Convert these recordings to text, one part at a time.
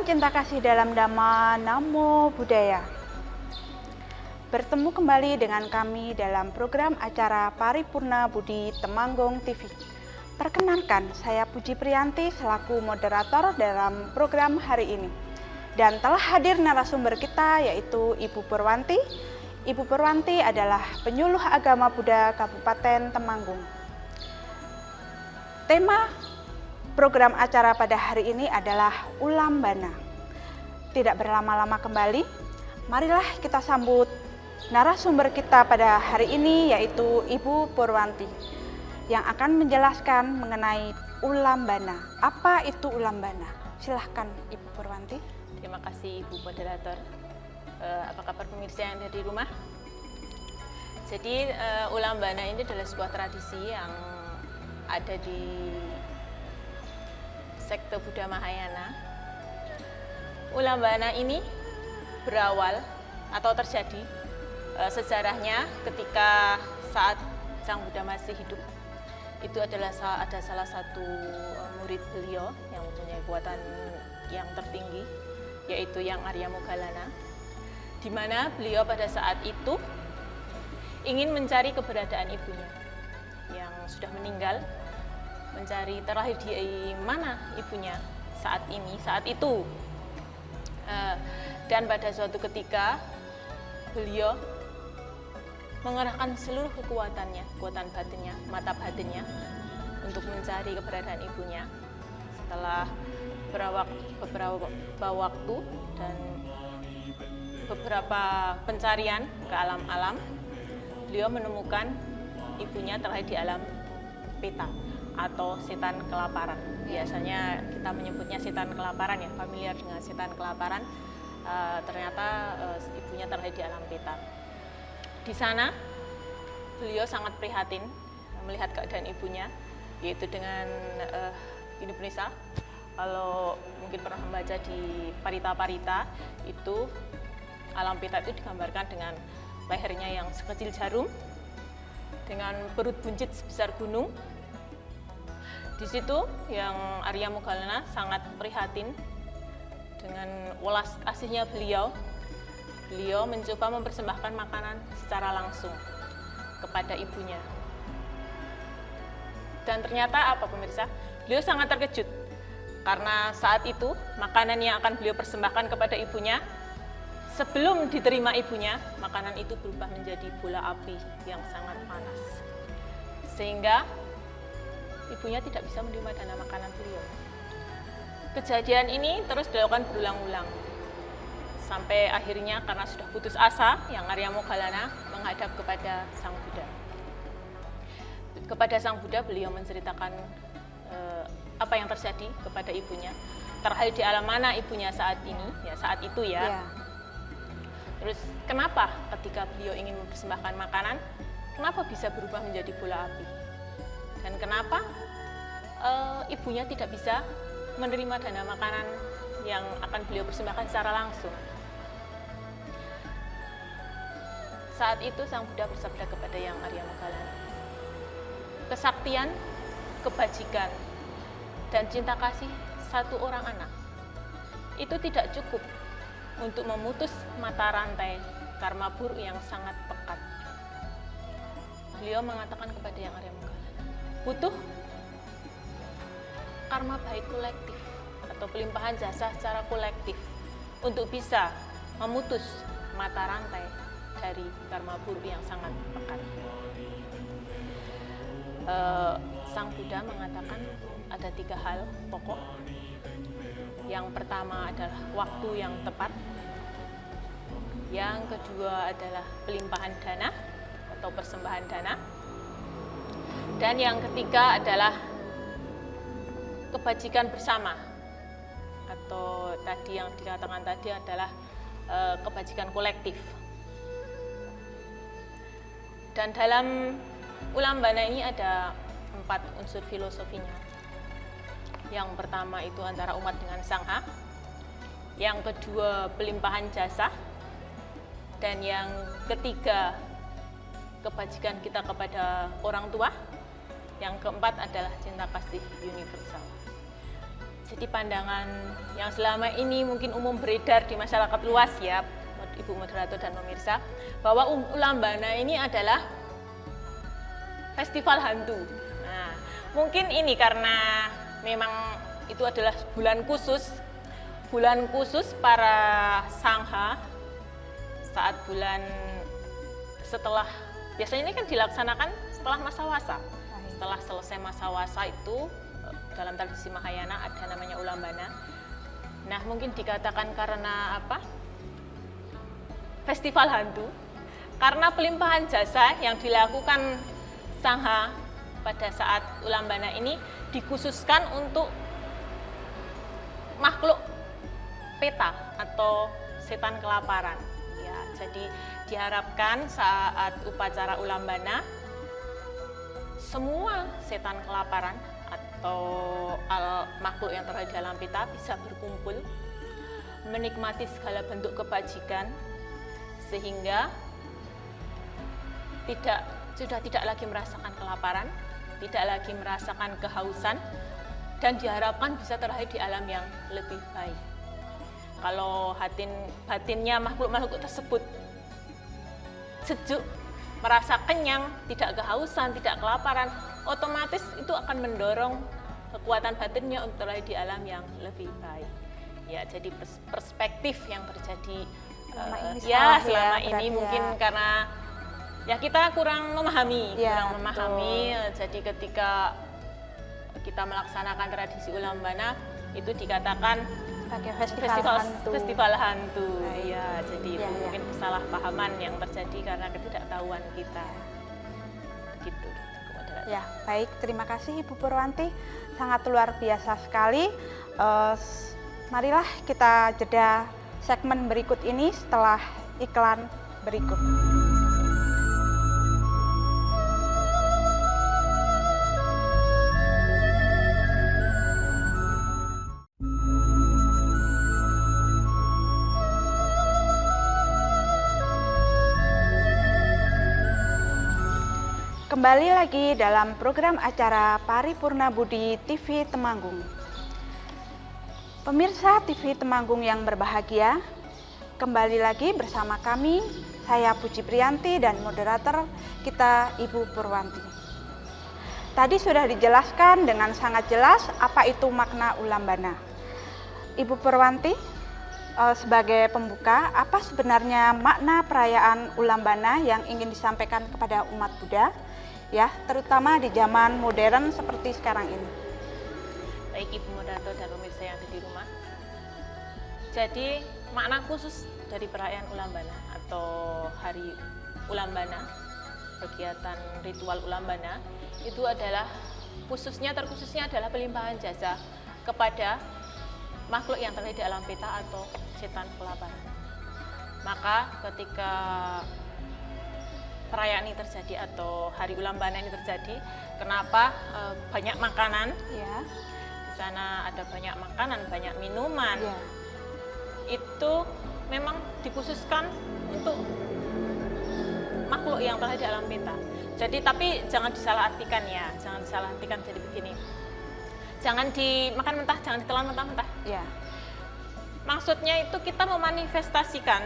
cinta kasih dalam Dhamma, Namo Buddhaya. Bertemu kembali dengan kami dalam program acara Paripurna Budi Temanggung TV. Perkenalkan, saya Puji Priyanti selaku moderator dalam program hari ini. Dan telah hadir narasumber kita yaitu Ibu Purwanti. Ibu Purwanti adalah penyuluh agama Buddha Kabupaten Temanggung. Tema program acara pada hari ini adalah Ulambana. Tidak berlama-lama kembali, marilah kita sambut narasumber kita pada hari ini yaitu Ibu Purwanti yang akan menjelaskan mengenai Ulambana. Apa itu Ulambana? Silahkan Ibu Purwanti. Terima kasih Ibu Moderator. Apa kabar pemirsa yang ada di rumah? Jadi Ulambana ini adalah sebuah tradisi yang ada di sekte Buddha Mahayana. Ulambana ini berawal atau terjadi sejarahnya ketika saat Sang Buddha masih hidup. Itu adalah ada salah satu murid beliau yang mempunyai kekuatan yang tertinggi, yaitu yang Arya Moggallana, di mana beliau pada saat itu ingin mencari keberadaan ibunya yang sudah meninggal, mencari terakhir di mana ibunya saat itu. Dan pada suatu ketika beliau mengerahkan seluruh kekuatan batinnya, mata batinnya untuk mencari keberadaan ibunya. Setelah beberapa waktu dan beberapa pencarian ke alam-alam, beliau menemukan ibunya terakhir di alam peta atau setan kelaparan. Biasanya kita menyebutnya setan kelaparan ya, familiar dengan setan kelaparan. Ternyata ibunya terakhir di alam peta. Di sana beliau sangat prihatin melihat keadaan ibunya, yaitu dengan Indonesia. Kalau mungkin pernah membaca di Parita-Parita, itu alam peta itu digambarkan dengan lehernya yang sekecil jarum, dengan perut buncit sebesar gunung. Di situ yang Arya Moggallana sangat prihatin dengan welas kasihnya beliau. Beliau mencoba mempersembahkan makanan secara langsung kepada ibunya. Dan ternyata apa pemirsa? Beliau sangat terkejut karena saat itu makanan yang akan beliau persembahkan kepada ibunya, sebelum diterima ibunya, makanan itu berubah menjadi bola api yang sangat panas. Sehingga ibunya tidak bisa menerima dana makanan beliau. Kejadian ini terus dilakukan berulang-ulang. Sampai akhirnya karena sudah putus asa, yang Arya Moggallana menghadap kepada Sang Buddha. Kepada Sang Buddha beliau menceritakan apa yang terjadi kepada ibunya. Terakhir di alam mana ibunya saat ini, saat itu ya. Terus kenapa ketika beliau ingin mempersembahkan makanan, kenapa bisa berubah menjadi bola api? Dan kenapa ibunya tidak bisa menerima dana makanan yang akan beliau persembahkan secara langsung? Saat itu Sang Buddha bersabda kepada yang Arya Moggallana, kesaktian, kebajikan, dan cinta kasih satu orang anak itu tidak cukup untuk memutus mata rantai karma buruk yang sangat pekat. Beliau mengatakan kepada yang Arya Moggallana, butuh karma baik kolektif atau pelimpahan jasa secara kolektif untuk bisa memutus mata rantai dari karma buruk yang sangat pekat. Sang Buddha mengatakan ada 3 hal pokok. Yang pertama adalah waktu yang tepat. Yang kedua adalah pelimpahan dana atau persembahan dana. Dan yang ketiga adalah kebajikan bersama, atau tadi yang dikatakan tadi adalah kebajikan kolektif. Dan dalam Ulambana ini ada 4 unsur filosofinya. Yang pertama itu antara umat dengan sangha, yang kedua pelimpahan jasa, dan yang ketiga kebajikan kita kepada orang tua, yang keempat adalah cinta kasih universal. Jadi pandangan yang selama ini mungkin umum beredar di masyarakat luas ya, Ibu Moderator dan pemirsa, bahwa Ulambana ini adalah festival hantu. Nah, mungkin ini karena memang itu adalah bulan khusus para sangha saat bulan setelah, biasanya ini kan dilaksanakan setelah masa wasa. Setelah selesai masa wasa itu dalam tradisi Mahayana ada namanya Ulambana. Nah, mungkin dikatakan karena apa? Festival hantu. Karena pelimpahan jasa yang dilakukan sangha pada saat Ulambana ini dikhususkan untuk makhluk peta atau setan kelaparan. Ya, jadi diharapkan saat upacara Ulambana semua setan kelaparan atau makhluk yang terhadap dalam peta bisa berkumpul menikmati segala bentuk kebajikan sehingga sudah tidak lagi merasakan kelaparan, tidak lagi merasakan kehausan, dan diharapkan bisa terlahir di alam yang lebih baik. Kalau batinnya makhluk-makhluk tersebut sejuk, merasa kenyang, tidak kehausan, tidak kelaparan, otomatis itu akan mendorong kekuatan batinnya untuk terlahir di alam yang lebih baik. Ya, jadi perspektif yang terjadi selama ini mungkin karena ya kita kurang memahami, Jadi ketika kita melaksanakan tradisi Ulambana itu dikatakan sebagai festival hantu. Ya, jadi itu mungkin kesalahpahaman yang terjadi karena ketidaktahuan kita. Begitu. Ya, baik, terima kasih Ibu Purwanti, sangat luar biasa sekali. Marilah kita jeda segmen berikut ini setelah iklan berikut. Kembali lagi dalam program acara Paripurna Budi TV Temanggung. Pemirsa TV Temanggung yang berbahagia, kembali lagi bersama kami, saya Puji Priyanti dan moderator kita Ibu Purwanti. Tadi sudah dijelaskan dengan sangat jelas apa itu makna Ulambana. Ibu Purwanti, sebagai pembuka, apa sebenarnya makna perayaan Ulambana yang ingin disampaikan kepada umat Buddha? Ya, terutama di zaman modern seperti sekarang ini. Baik Ibu Moderator dan pemirsa yang ada di rumah. Jadi makna khusus dari perayaan Ulambana atau hari Ulambana, kegiatan ritual Ulambana itu adalah terkhususnya adalah pelimpahan jasa kepada makhluk yang terlahir di alam peta atau setan kelaparan. Maka ketika perayaan ini terjadi atau hari Ulambana ini terjadi, kenapa banyak makanan? Ya. Di sana ada banyak makanan, banyak minuman. Ya. Itu memang dikhususkan untuk makhluk yang terlahir di alam peta. Jadi tapi jangan disalahartikan ya, jangan disalahartikan jadi begini. Jangan dimakan mentah, jangan ditelan mentah-mentah. Ya. Maksudnya itu kita memanifestasikan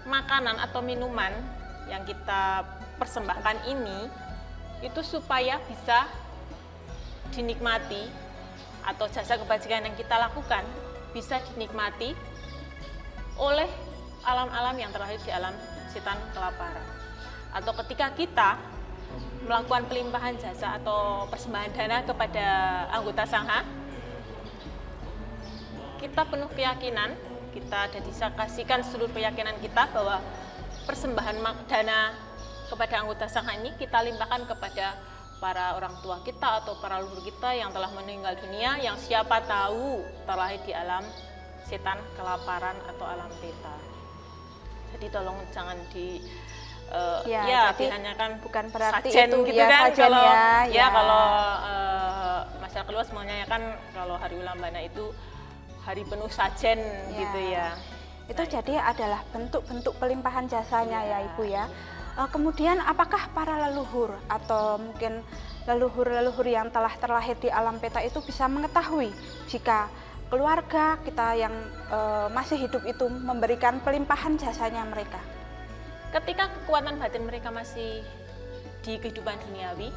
makanan atau minuman yang kita persembahkan ini itu supaya bisa dinikmati atau jasa kebajikan yang kita lakukan bisa dinikmati oleh alam-alam yang terlahir di alam setan kelaparan. Atau ketika kita melakukan pelimpahan jasa atau persembahan dana kepada anggota sangha, kita penuh keyakinan, kita dedikasikan seluruh keyakinan kita bahwa persembahan dana kepada anggota sangha ini kita limpahkan kepada para orang tua kita atau para leluhur kita yang telah meninggal dunia, yang siapa tahu terlahir di alam setan kelaparan atau alam peta. Jadi tolong jangan ditanyakan bukan berarti sajen itu gitu ya, kan sajen kalau kalau masyarakat luas maunya kan kalau hari Ulambana itu hari penuh sajen gitu ya. Itu jadi adalah bentuk-bentuk pelimpahan jasanya ya Ibu ya. Kemudian apakah para leluhur atau mungkin leluhur-leluhur yang telah terlahir di alam peta itu bisa mengetahui jika keluarga kita yang masih hidup itu memberikan pelimpahan jasanya mereka. Ketika kekuatan batin mereka masih di kehidupan duniawi,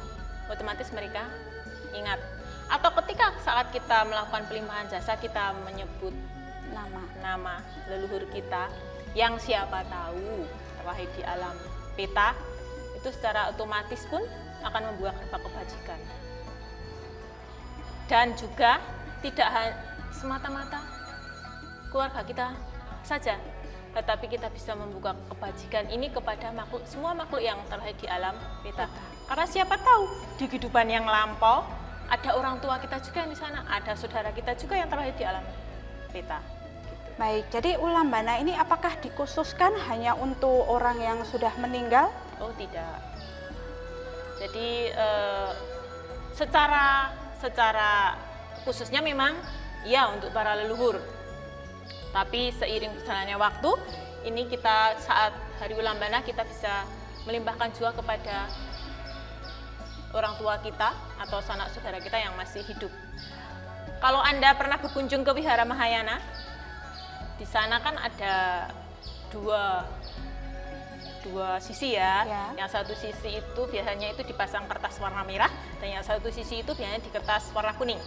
otomatis mereka ingat. Atau ketika saat kita melakukan pelimpahan jasa, kita menyebut nama leluhur kita yang siapa tahu terlahir di alam peta, itu secara otomatis pun akan membuat kebajikan. Dan juga tidak semata-mata keluarga kita saja, tetapi kita bisa membuka kebajikan ini kepada semua makhluk yang terlahir di alam peta. Karena siapa tahu di kehidupan yang lampau ada orang tua kita juga yang di sana, ada saudara kita juga yang terlahir di alam peta. Baik, jadi ulam bana ini apakah dikhususkan hanya untuk orang yang sudah meninggal? Oh tidak. Jadi secara khususnya memang ya untuk para leluhur. Tapi seiring berjalannya waktu, ini kita saat hari ulam bana kita bisa melimpahkan juga kepada orang tua kita atau sanak saudara kita yang masih hidup. Kalau Anda pernah berkunjung ke Wihara Mahayana, di sana kan ada dua sisi ya. Yang satu sisi itu biasanya itu dipasang kertas warna merah, dan yang satu sisi itu biasanya di kertas warna kuning.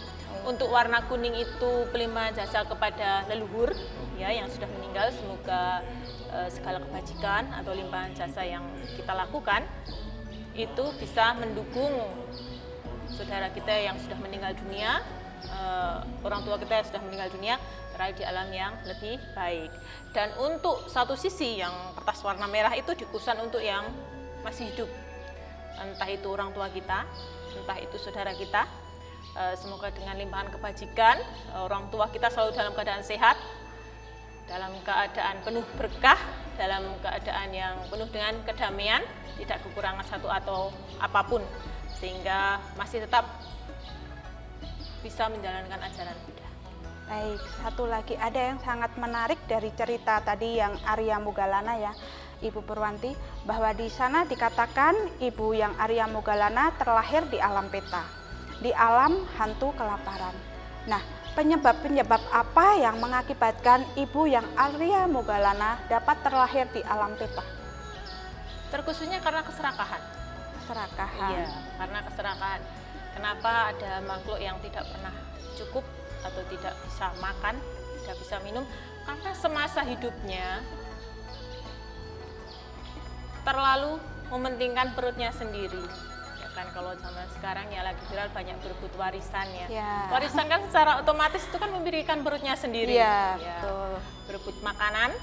Untuk warna kuning itu pelimpahan jasa kepada leluhur ya yang sudah meninggal, semoga segala kebajikan atau limpahan jasa yang kita lakukan itu bisa mendukung saudara kita yang sudah meninggal dunia, orang tua kita yang sudah meninggal dunia berada di alam yang lebih baik. Dan untuk satu sisi yang kertas warna merah itu dikhususkan untuk yang masih hidup, entah itu orang tua kita, entah itu saudara kita. Semoga dengan limpahan kebajikan orang tua kita selalu dalam keadaan sehat, dalam keadaan penuh berkah, dalam keadaan yang penuh dengan kedamaian, tidak kekurangan satu atau apapun, sehingga masih tetap bisa menjalankan ajaran Buddha. Baik, satu lagi ada yang sangat menarik dari cerita tadi yang Arya Moggallana ya, Ibu Purwanti, bahwa di sana dikatakan ibu yang Arya Moggallana terlahir di alam peta, di alam hantu kelaparan. Nah, penyebab-penyebab apa yang mengakibatkan ibu yang Arya Moggallana dapat terlahir di alam peta? Terkhususnya karena keserakahan. Keserakahan. Iya, karena keserakahan. Kenapa ada makhluk yang tidak pernah cukup atau tidak bisa makan, tidak bisa minum? Karena semasa hidupnya terlalu mementingkan perutnya sendiri. Ya kan, kalau zaman sekarang ya lagi viral banyak berebut warisan ya. Warisan kan secara otomatis itu kan memberikan perutnya sendiri. Iya, ya. betul. Berebut makanan.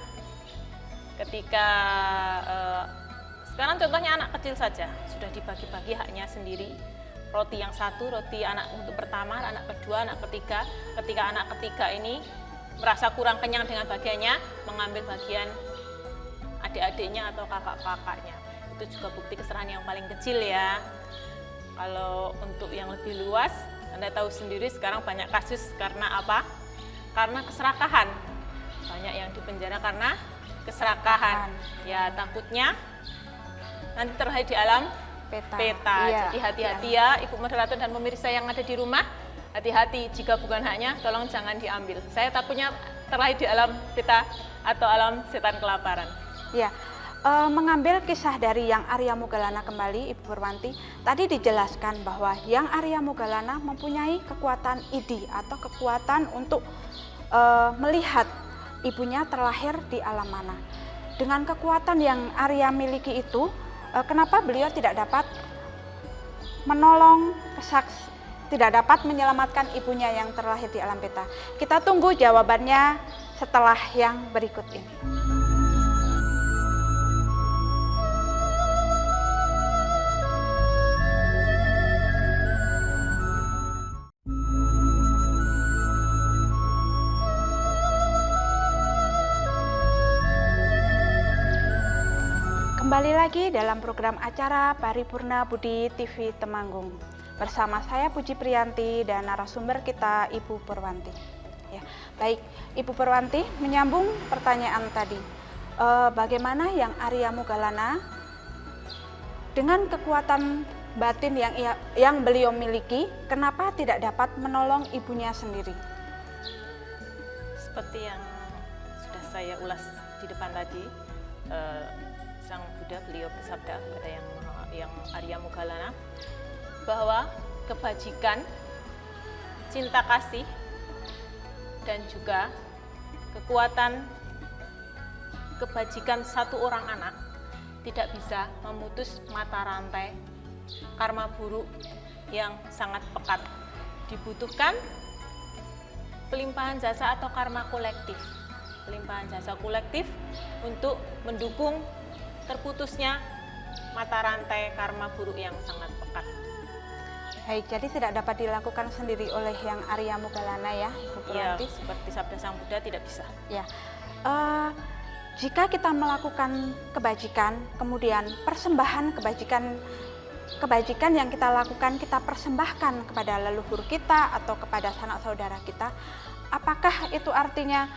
Ketika sekarang contohnya anak kecil saja sudah dibagi-bagi haknya sendiri. Roti yang satu, roti anak untuk pertama, anak kedua, anak ketiga. Ketika anak ketiga ini merasa kurang kenyang dengan bagiannya, mengambil bagian adik-adiknya atau kakak-kakaknya. Itu juga bukti keserahan yang paling kecil ya. Kalau untuk yang lebih luas, Anda tahu sendiri sekarang banyak kasus karena apa? Karena keserakahan. Banyak yang dipenjara karena keserakahan. Ya takutnya nanti terlahir di alam peta. Iya. Jadi hati-hati ya Ibu moderator dan pemirsa yang ada di rumah, hati-hati jika bukan haknya tolong jangan diambil. Saya takutnya terlahir di alam peta atau alam setan kelaparan. Ya, mengambil kisah dari yang Arya Moggallana kembali Ibu Purwanti, tadi dijelaskan bahwa yang Arya Moggallana mempunyai kekuatan idi atau kekuatan untuk melihat ibunya terlahir di alam mana. Dengan kekuatan yang Arya miliki itu, kenapa beliau tidak dapat menolong, tidak dapat menyelamatkan ibunya yang terlahir di alam peta? Kita tunggu jawabannya setelah yang berikut ini. Kembali lagi dalam program acara Paripurna Budi TV Temanggung. Bersama saya Puji Priyanti dan narasumber kita Ibu Purwanti. Ya, baik, Ibu Purwanti, menyambung pertanyaan tadi, bagaimana yang Arya Moggallana dengan kekuatan batin yang beliau miliki, kenapa tidak dapat menolong ibunya sendiri? seperti yang sudah saya ulas di depan tadi, Sang Buddha beliau bersabda kepada yang Arya Moggallana bahwa kebajikan, cinta kasih, dan juga kekuatan kebajikan satu orang anak tidak bisa memutus mata rantai karma buruk yang sangat pekat. Dibutuhkan pelimpahan jasa atau karma kolektif. Pelimpahan jasa kolektif untuk mendukung terputusnya mata rantai karma buruk yang sangat pekat. Baik, jadi tidak dapat dilakukan sendiri oleh yang Arya Moggallana ya, Ibu Ya, Purwanti? seperti sabda Sang Buddha tidak bisa. Ya. Jika kita melakukan kebajikan, kemudian persembahan kebajikan yang kita lakukan kita persembahkan kepada leluhur kita atau kepada sanak saudara kita, apakah itu artinya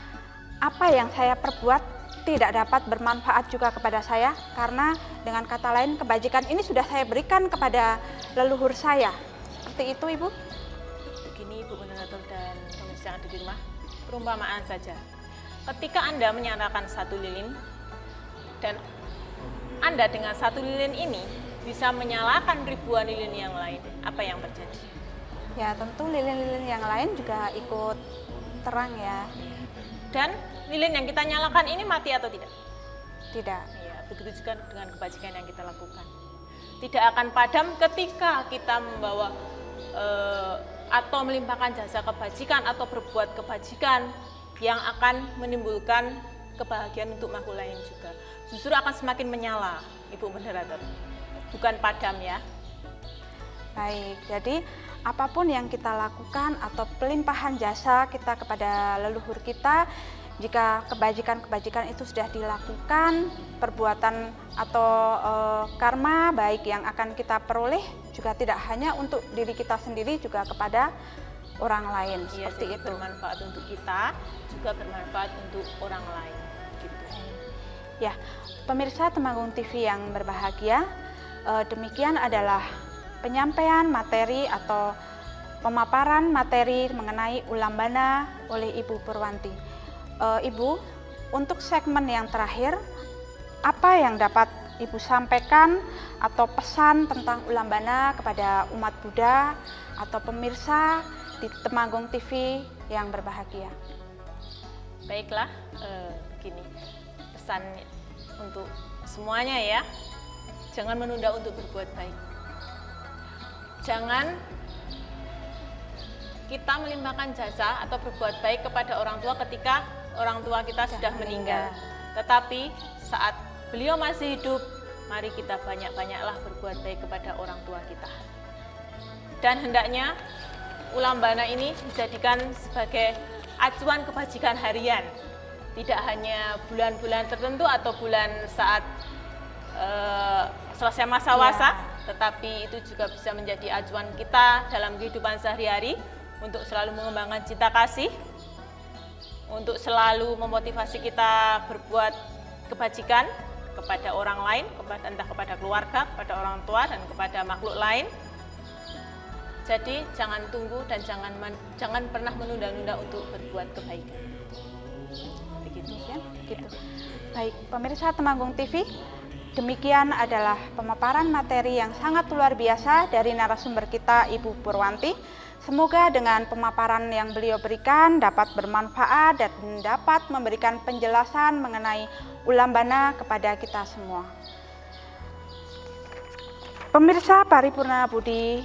apa yang saya perbuat tidak dapat bermanfaat juga kepada saya? Karena dengan kata lain kebajikan ini sudah saya berikan kepada leluhur saya. Seperti itu, Ibu? Begini, Ibu Moderator dan pemirsa yang ada di rumah, perumpamaan saja. Ketika Anda menyalakan satu lilin dan Anda dengan satu lilin ini bisa menyalakan ribuan lilin yang lain, apa yang terjadi? Ya, tentu lilin-lilin yang lain juga ikut terang ya. Dan lilin yang kita nyalakan ini mati atau tidak? Tidak. Ya, begitu juga dengan kebajikan yang kita lakukan. Tidak akan padam ketika kita membawa atau melimpahkan jasa kebajikan atau berbuat kebajikan yang akan menimbulkan kebahagiaan untuk makhluk lain juga. Justru akan semakin menyala, Ibu Moderator. Bukan padam ya. Baik, jadi apapun yang kita lakukan atau pelimpahan jasa kita kepada leluhur kita, jika kebajikan-kebajikan itu sudah dilakukan, perbuatan atau karma baik yang akan kita peroleh juga tidak hanya untuk diri kita sendiri, juga kepada orang lain. Iya, Seperti jadi itu. bermanfaat untuk kita, juga bermanfaat untuk orang lain. Gitu. Ya, pemirsa Temanggung TV yang berbahagia, demikian adalah penyampaian materi atau pemaparan materi mengenai Ulambana oleh Ibu Purwanti. Ibu, untuk segmen yang terakhir, apa yang dapat Ibu sampaikan atau pesan tentang Ulambana kepada umat Buddha atau pemirsa di Temanggung TV yang berbahagia? Baiklah, begini, pesan untuk semuanya ya, jangan menunda untuk berbuat baik. Jangan kita melimpahkan jasa atau berbuat baik kepada orang tua ketika orang tua kita sudah meninggal. Tetapi saat beliau masih hidup, mari kita banyak-banyaklah berbuat baik kepada orang tua kita. Dan hendaknya Ulambana ini dijadikan sebagai acuan kebajikan harian. Tidak hanya bulan-bulan tertentu atau bulan saat selesai masa wasa, tetapi itu juga bisa menjadi acuan kita dalam kehidupan sehari-hari untuk selalu mengembangkan cinta kasih, untuk selalu memotivasi kita berbuat kebajikan kepada orang lain, entah kepada keluarga, kepada orang tua, dan kepada makhluk lain. Jadi jangan tunggu dan jangan pernah menunda-nunda untuk berbuat kebaikan. Begitu ya. Gitu. Baik, pemirsa Temanggung TV, demikian adalah pemaparan materi yang sangat luar biasa dari narasumber kita, Ibu Purwanti. Semoga dengan pemaparan yang beliau berikan dapat bermanfaat dan dapat memberikan penjelasan mengenai Ulambana kepada kita semua. Pemirsa Paripurna Budi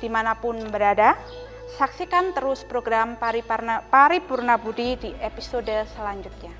dimanapun berada, saksikan terus program Paripurna Budi di episode selanjutnya.